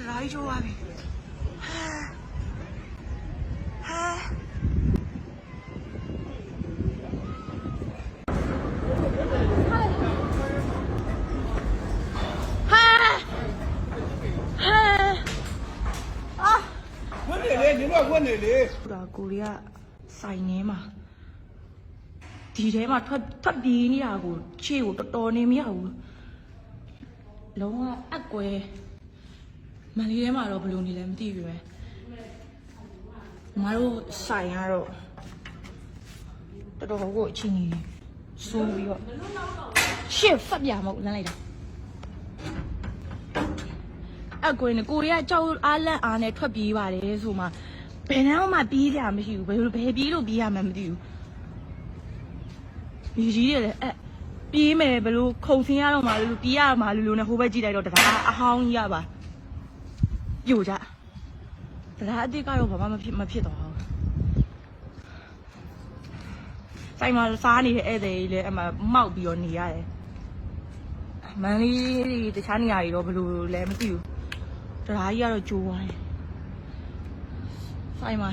တရားကြီးကျိုးသွားပြီဝတ်နေလေဒါကိုရီးယားဆိုင်နေမှာဒီထဲမှာထွက်ပြေးနေတာကိုခြေကိုတော်နေမရဘူးလုံးဝအက်ကွဲမလေးထဲမှာတော့ဘယ်လိုနေလဲမသိဘူးပဲငါတို့ဆိုင်ကတော့တော်ကိုအချင်းကြီးဆိုးပြီးတော့ရှစ်ဖတ်ပြမဟုတ်လမ်းလိုက်တာအကွဲနဲ့ကိုရီးယားကြောက်အားလန့်အားနဲ့ထွက်ပြေးပါတယ်ဆိုမှဘယ်နှမ်းမှပြေးကြမရှိဘူးဘယ်ပြေးလို့ပြေးရမှမသိဘူးဒီကြီးတွေလည်းပြေးမယ်ဘယ်လိုခုံဆင်းရတော့မှလို့ပြေးရမှာလို့နဲ့ဟိုဘက်ကြည့်လိုက်တော့တရားအဟောင်းကြီးရပါပြိုကြတရားအစ်စ်ကတော့ဘာမှမဖြစ်တော့ဘူးဆိုင်မှာစားနေတဲ့ဧည့်သည်ကြီးလည်းအမှမောက်ပြီးတော့နေရတယ်မန်လေးတခြားနေရာတွေတော့ဘယ်လိုလဲမသိဘူးတရားကြီးကတော့ကျိုးသွားတယ်ဆိုင်မှာ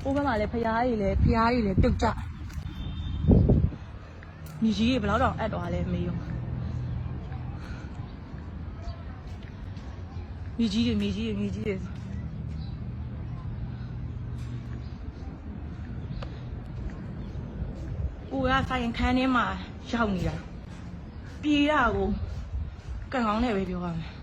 ဟိုဘက်မှာလည်းဖျားတွေလည်းပြုတ်ကြမြေကြီးတွေဘယ်တော့အပ်သွားလဲမေးရောမြေကြီးတွေကိုကဆိုင်ခန်းထဲမှာရောက်နေတာပြေးတာကိုကံကောင်းနဲ့ပဲပြောရမယ်